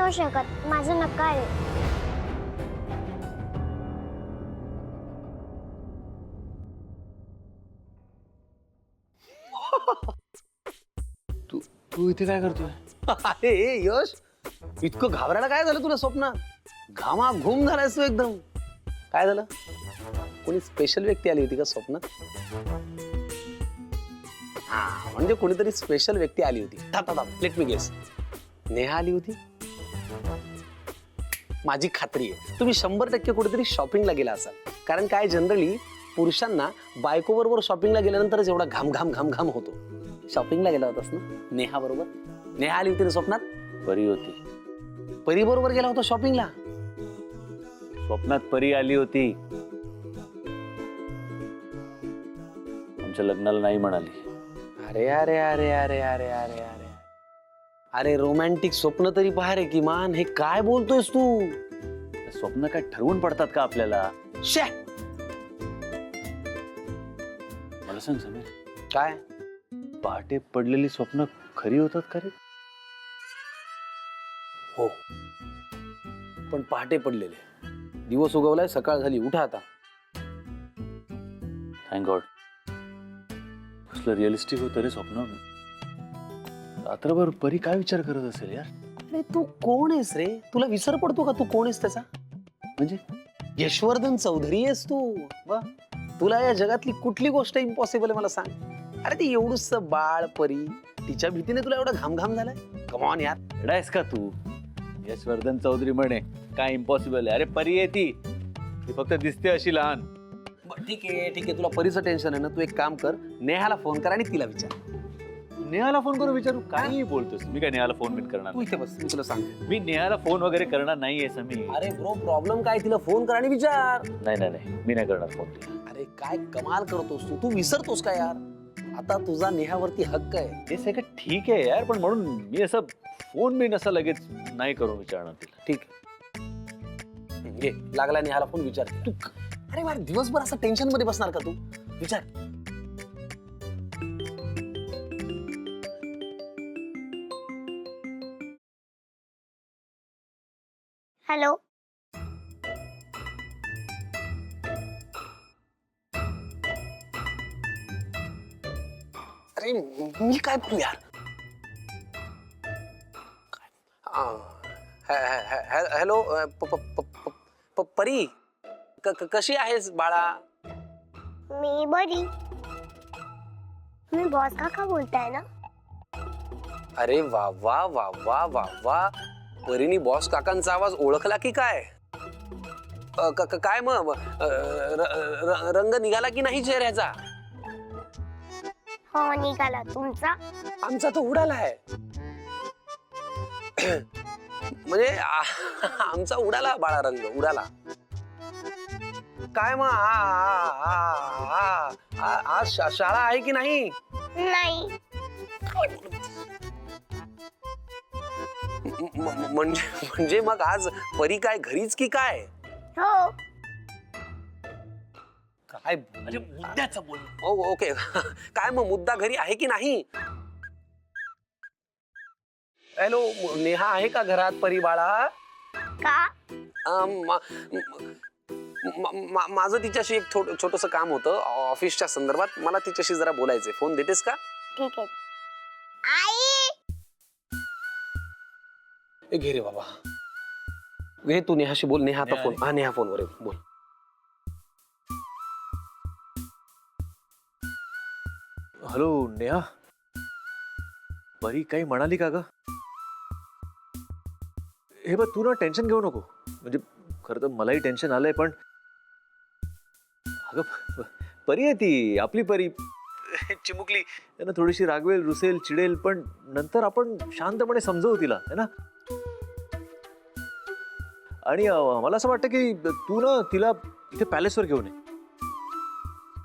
होऊ शकत, माझं नका आहे. तू तू इथे काय करतोय? अरे यश, इतकं घाबरायला काय झालं तुला स्वप्नात? घामाघूम झालायस तू एकदम. काय झालं? कोणी स्पेशल व्यक्ती आली होती का स्वप्नात? हा, म्हणजे कोणीतरी स्पेशल व्यक्ती आली होती. Let me guess. नेहा आली होती? माझी खात्री आहे तुम्ही 100% कुठेतरी शॉपिंगला गेला असाल. कारण काय, जनरली पुरुषांना बायको बरोबर शॉपिंगला गेल्यानंतरच एवढा घाम घाम घाम घाम होतो. शॉपिंगला गेला होतास ना नेहा बरोबर? नेहा आली होती ना स्वप्नात? परी होती. परी बरोबर गेला होता शॉपिंगला? स्वप्नात परी आली होती. आमच्या लग्नाला नाही म्हणाली. अरे अरे अरे अरे अरे अरे अरे अरे रोमॅन्टिक स्वप्न तरी पहा रे किमान. हे काय बोलतोयस तू? स्वप्न काय ठरवून पडतात का आपल्याला? शे, मला सांग समीर, काय पहाटे पडलेली स्वप्न खरी होतात का रे? हो, पण पहाटे पडलेले. दिवस उगवलाय, सकाळ झाली, उठा आता. Thank God. कसलं रिअलिस्टिक होतं रे स्वप्न. रात्रभर परी काय विचार करत असेल यार? अरे तू कोण आहेस रे? तुला विसर पडतो का तू कोण आहेस त्याचा? म्हणजे यशवर्धन चौधरी आहेस तू. वा, तुला या जगातली कुठली गोष्ट इम्पॉसिबल आहे मला सांग. अरे ती एवढूस बाळ परी, तिच्या भीतीने तुला एवढा घामघाम झालाय? कमॉन यार. एडायस का तू? यशवर्धन चौधरी म्हणे काय इम्पॉसिबल आहे? अरे परी आहे ती फक्त दिसते अशी लहान. ठीक आहे, तुला परीचं टेन्शन आहे ना, तू एक काम कर, नेहाला फोन कर आणि तिला विचार. नेहाला फोन करून विचारू? काही बोलतोस? मी काय नेहाला फोन बिन करणार तू इथे बस, मी तुला सांगते. मी नेहाला फोन वगैरे करणार नाहीये समीर. अरे ब्रो, प्रॉब्लेम काय? तिला फोन कर आणि विचार. नाही मी नाही करणार फोन तिला. अरे काय कमाल करतोस तू विसरतोस का यार? आता तुझा नेहावरती हक्क आहे. ते सगळं ठीक आहे यार, पण म्हणून मी असं फोन बिन असं लगेच नाही करून विचारणार तिला. ठीक घे, लागला नेहाला फोन, विचार तू. अरे यार, दिवसभर असं टेन्शन मध्ये बसणार का तू? विचार. हॅलो. अरे मी काय बोलू यार? हॅलो, परी, कशी आहेस बाळा? मी बरी. मी बॉस काका बोलताय ना? अरे वा वा वा वा वा वा, परीनी बॉस काकांचा आवाज ओळखला की काय? काय मग रंग निघाला की नाही चेहऱ्याचा? हो निघाला. तुमचा? आमचा तो उडालाय. म्हणजे आमचा उडाला बाळा, रंग उडाला. काय मग आज शाळा आहे की नाही? नाही. म्हणजे मग आज परी काय घरीच की काय? हो. काय म्हणजे मुद्द्याचं बोल. ओके. काय मग मुद्दा घरी आहे की नाही? हॅलो, नेहा आहे का घरात? परी बाळा, का? माझं तिच्याशी एक छोटस काम होतं ऑफिसच्या संदर्भात. मला तिच्याशी जरा बोलायचंय. फोन देतेस का? ठीक आहे. आई. घे रे बाबा, घे तू नेहाशी बोल. नेहा आता फोन. हा, नेहा फोनवर आहे, बोल. हॅलो नेहा, परी काही म्हणाली का ग? हे बघ, तू ना टेन्शन घेऊ नको. म्हणजे खरं तर मलाही टेन्शन आलंय, पण अगं परी आहे ती, आपली परी. चिमुकली त्यांना थोडीशी रागवेल, रुसेल, चिडेल, पण नंतर आपण शांतपणे समजवू तिला, है ना? आणि मला असं वाटतं की तू ना तिला इथे पॅलेसवर घेऊन ये.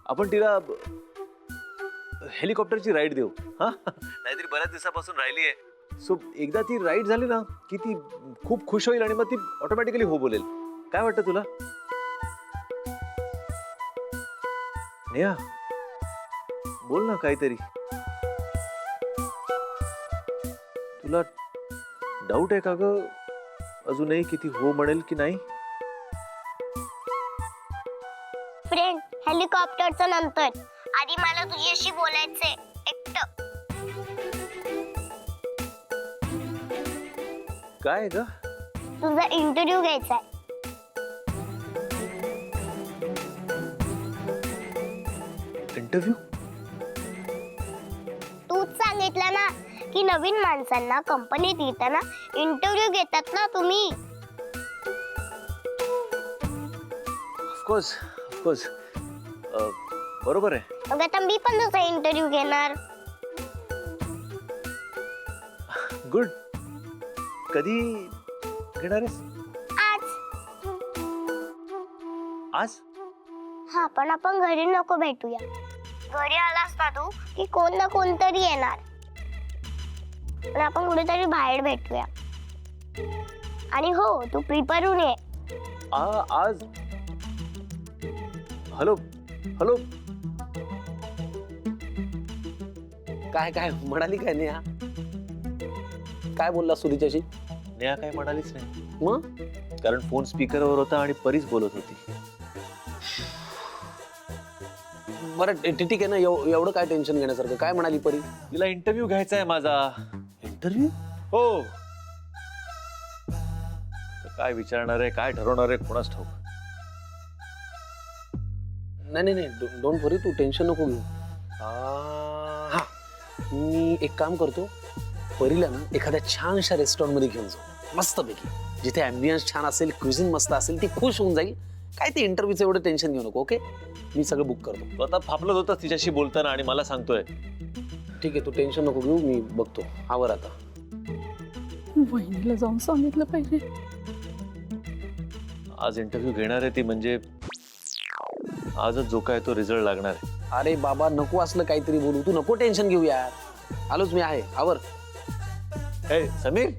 आपण तिला हेलिकॉप्टरची राईड देऊ. हा, नाहीतरी बऱ्याच दिवसापासून राहिली आहे. सो एकदा ती राईड झाली ना की ती खूप खुश होईल आणि मग ती ऑटोमॅटिकली हो बोलेल. काय वाटतं तुला? नेहा, बोल ना काहीतरी. तुला डाऊट आहे का ग? अजूनही किती हो म्हणेल की नाही. फ्रेंड हेलिकॉप्टरचं नंतर आधी मला तुझ्याशी बोलायचंय एकटं. काय ग? तुझा इंटरव्ह्यू घ्यायचा आहे. इंटरव्ह्यू? तूच सांगितलं ना की नवीन माणसांना कंपनीत येताना इंटरव्ह्यू घेतात ना तुम्ही. Of course of course. बरोबर आहे. मग आता मी पण तुझा इंटरव्ह्यू घेणार. गुड. कधी घेणार आहेस? आज. आज? हा पण आपण घरी नको भेटूया. घरी आलास ना तू की कोण ना कोणतरी येणार. पण आपण कुठेतरी बाहेर भेटूया. आणि हो तू प्रिपेअर होऊन ये. आज? Hello hello. काय काय म्हणाली काय नेहा? काय बोलला सुधीच्याशी? नेहा काय म्हणालीच नाही. मग कारण फोन स्पीकरवर होता आणि परीच बोलत होती. बरं ठीक आहे ना. एवढं काय टेन्शन घेण्यासारखं? काय म्हणाली परी? तिला इंटरव्ह्यू घ्यायचा आहे माझा. इंटरव्ह्यू? हो. काय विचारणार आहे, काय ठरवणार आहे कोणास ठाऊक. नाही डोंट वरी. तू टेन्शन नको घेऊ. हा मी एक काम करतो. परीला ना एखाद्या छानशा रेस्टॉरंट मध्ये घेऊन जाऊ मस्तपैकी, जिथे ॲम्बियन्स छान असेल, क्युझिन मस्त असेल. ती खुश होऊन जाईल. काय ते इंटरव्ह्यूचं एवढं टेन्शन घेऊ नको. ओके मी सगळं बुक करतो. तो आता फापलत होता तिच्याशी बोलताना आणि मला सांगतोय. ठीक आहे तू टेन्शन नको घेऊ. मी बघतो. आवर आता. वहिनीला जाऊन सांगितलं पाहिजे. आज इंटरव्ह्यू घेणार आहे ती म्हणजे आजच जो काय तो रिझल्ट लागणार आहे. अरे बाबा नको असलं काहीतरी बोलू. तू नको टेन्शन घेऊ यार. आलोच मी आहे. आवर. ए समीर